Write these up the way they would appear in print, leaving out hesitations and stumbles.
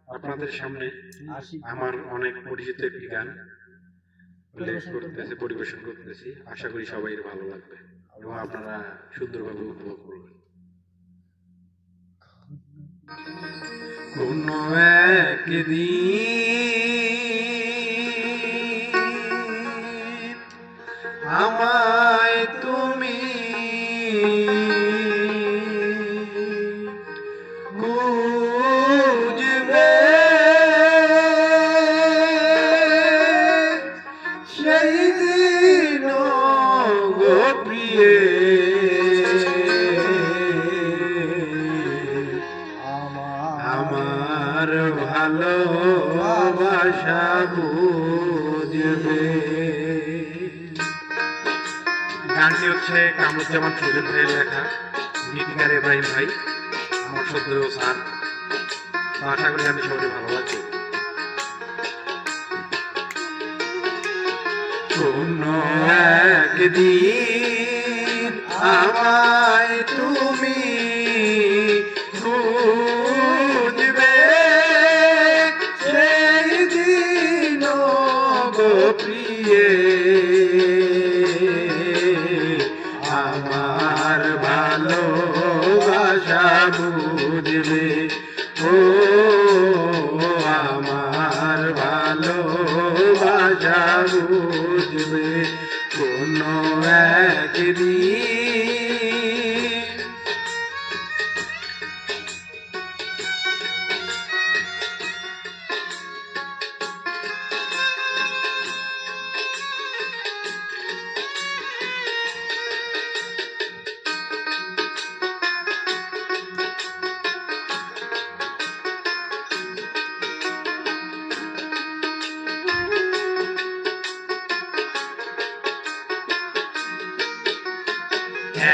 আপনাদের সামনে আমার অনেক পরিচিত একটি গান পরিবেশন করতেছি। আশা করি সবাই ভালো লাগবে এবং আপনারা সুন্দরভাবে উপভোগ করবেন। কোন একদিন আমায় তুমি খুঁজবে, সেই দিন গো প্রিয়ে আমার ভালোবাসা বুঝবে। গানটি হচ্ছে কামরুজ্জামান সুজন ভাইয়ের লেখা, গীতিকার ইব্রাহিম ভাই, আমার শ্রদ্ধেয় স্যার। আশা করি আমি সবাই ভালো লাগবে। কোন একদিন আমায় তুমি খুঁজবে, সেই দিন গো প্রিয়ে আমার ভালোবাসা বুঝবে। ও আমার ভালোবাসা বুঝবে কোন একদিন।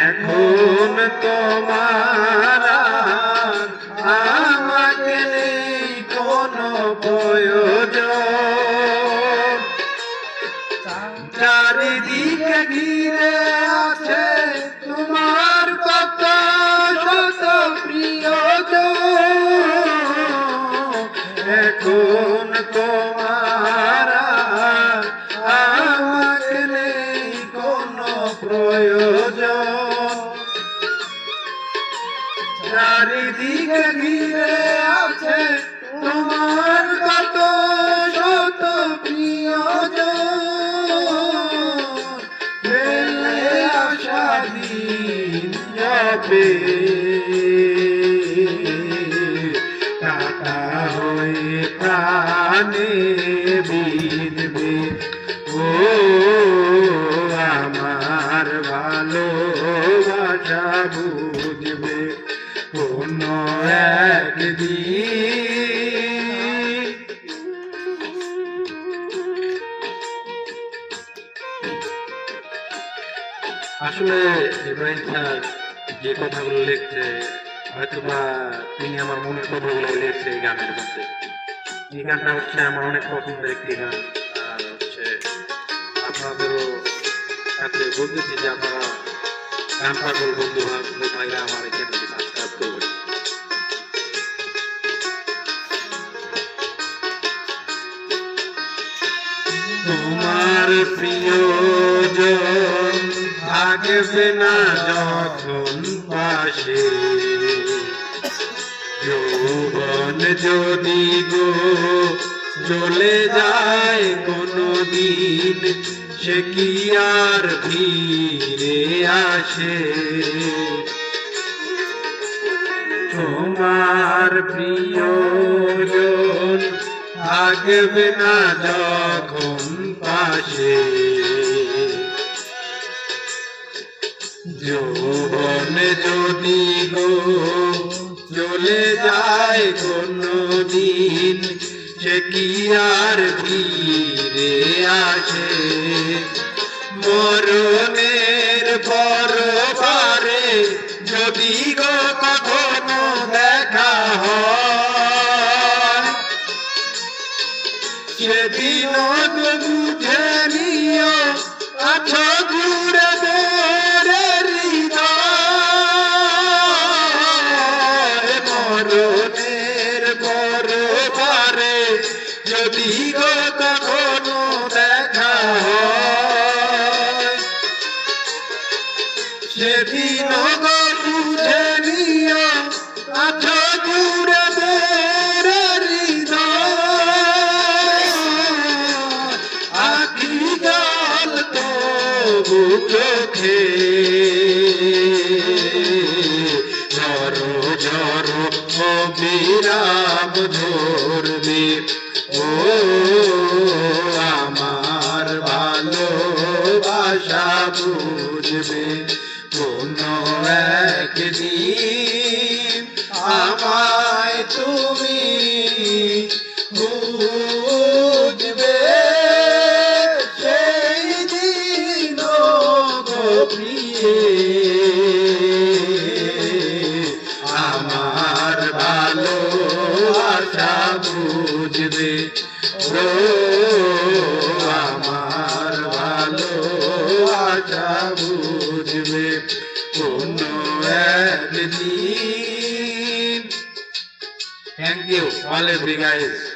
এখন তোমার আমাকে নেই কোনো প্রয়োজন, চারিদিকে ঘিরে আছে তোমার কত শত প্রিয়জন। এখন তোমার আমাকে নেই কোনো প্রয়োজন, চারিদিকে ঘিরে আছে তোমার কত শত প্রিয়জন। ফেলে আসা দিন যাবে, কাটা হয়ে প্রাণে বিঁধবে। ও আমার ভালোবাসা বুঝবে কোন একদিন। আসলে ইব্রাহিম স্যার যে কথাগুলো লিখছে, হয়তোবা তিনি আমার মনের কথাগুলো লিখছে এই গানের মধ্যে। এই গানটা হচ্ছে আমার অনেক পছন্দের একটি গান। আর হচ্ছে আপনাদেরও কাছে বলতেছি যে আপনারা গান পাগল বন্ধু ভাইরা আমার এই চ্যানেলটি সাবস্ক্রাইব করবেন। তোমার প্রিয়জন থাকবে না যখন পাশে, যৌবন যদি গো চলে যায় কোনো দিন, সে কি আর ফিরে আসে। তোমার প্রিয়জন থাকবে না যখন পাশে, যৌবন যদি গো চলে যায় কোনো দিন, সে কি আর ফিরে আসে। মরণের পরপারে যদি গো কখনো দেখা হয়, সেদিনও তো বুঝে নিও আছো দূরে মোরে হৃদয়। মরণের পরপারে যদি গো কখনো দেখা হয় সেদিন গো বুঝে নিও আছো দূরে মোরে হৃদয় আখি জল তবু চোখে ঝরো ঝরো অবিরাম ধরবে ও আমার ভালোবাসা বুঝবে কোনো একদিন আমায় তুমি বুঝবে সেই দিন গো প্রিয়ে আমার ভালোবাসা বুঝবে ও আমার ভালোবাসা বুঝবে কোনো একদিন। Thank you all every guys.